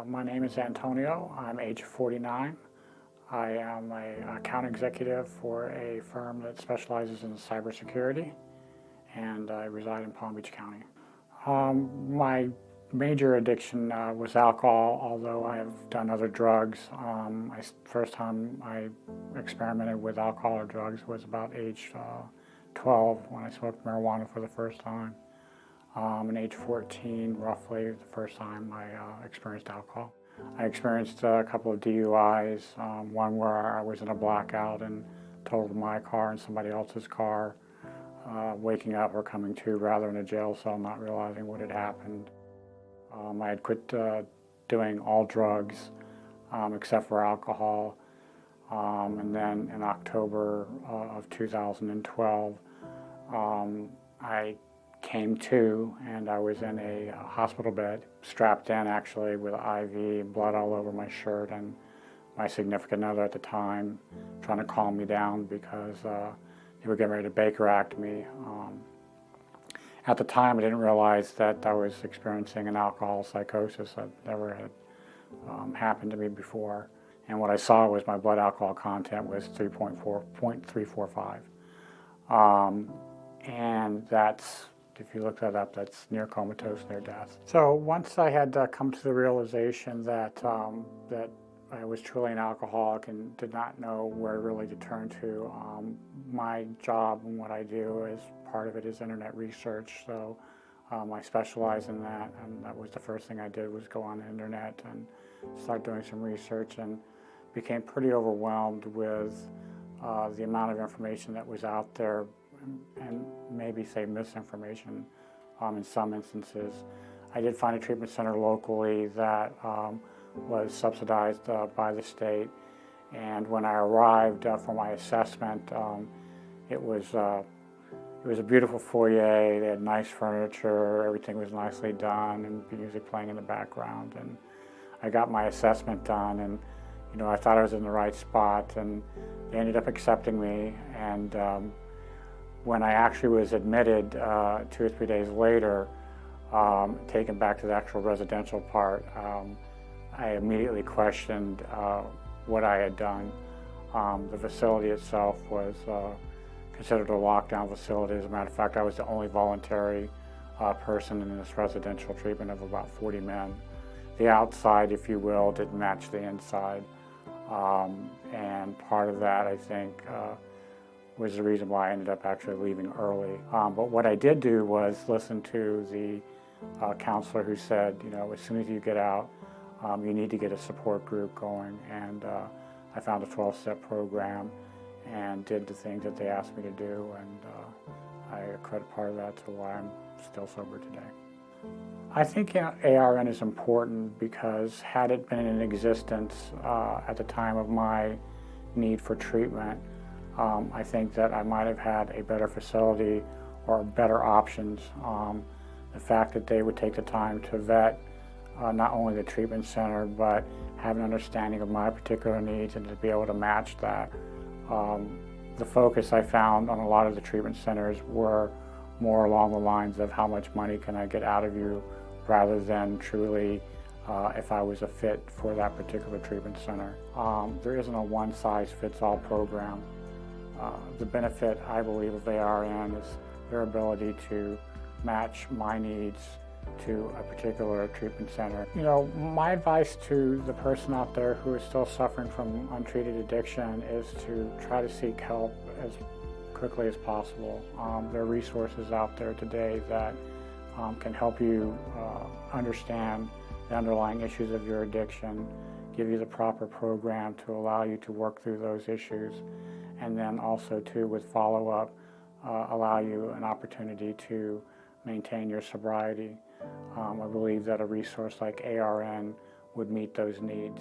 My name is Antonio. I'm age 49. I am an account executive for a firm that specializes in cybersecurity, and I reside in Palm Beach County. My major addiction was alcohol, although I have done other drugs. First time I experimented with alcohol or drugs was about age 12 when I smoked marijuana for the first time. And age 14, roughly, the first time I experienced alcohol. I experienced a couple of DUIs, one where I was in a blackout and totaled my car and somebody else's car, waking up or coming to rather in a jail cell, not realizing what had happened. I had quit doing all drugs except for alcohol, and then in October of 2012, I came to, and I was in a hospital bed, strapped in actually with IV, blood all over my shirt, and my significant other at the time trying to calm me down because they were getting ready to Baker Act me. At the time, I didn't realize that I was experiencing an alcohol psychosis that never had happened to me before. And what I saw was my blood alcohol content was 3.45. And that's, if you look that up, that's near comatose, near death. So once I had come to the realization that that I was truly an alcoholic and did not know where really to turn to, my job and what I do is part of it is internet research. So I specialize in that, and that was the first thing I did was go on the internet and start doing some research, and became pretty overwhelmed with the amount of information that was out there, and maybe say misinformation in some instances. I did find a treatment center locally that was subsidized by the state, and when I arrived for my assessment, it was a beautiful foyer. They had nice furniture, everything was nicely done, and music playing in the background. And I got my assessment done, and I thought I was in the right spot, and they ended up accepting me. And when I actually was admitted 2 or 3 days later, taken back to the actual residential part, I immediately questioned what I had done. The facility itself was considered a lockdown facility. As a matter of fact, I was the only voluntary person in this residential treatment of about 40 men. The outside, if you will, didn't match the inside. And part of that, I think, was the reason why I ended up actually leaving early. But what I did do was listen to the counselor who said, as soon as you get out, you need to get a support group going. And I found a 12-step program and did the things that they asked me to do, and I credit part of that to why I'm still sober today. I think ARN is important because had it been in existence at the time of my need for treatment, I think that I might have had a better facility or better options. The fact that they would take the time to vet not only the treatment center, but have an understanding of my particular needs and to be able to match that. The focus I found on a lot of the treatment centers were more along the lines of how much money can I get out of you, rather than truly if I was a fit for that particular treatment center. There isn't a one-size-fits-all program. The benefit, I believe, of ARN is their ability to match my needs to a particular treatment center. My advice to the person out there who is still suffering from untreated addiction is to try to seek help as quickly as possible. There are resources out there today that can help you understand the underlying issues of your addiction, give you the proper program to allow you to work through those issues, and then also too, with follow-up, allow you an opportunity to maintain your sobriety. I believe that a resource like ARN would meet those needs.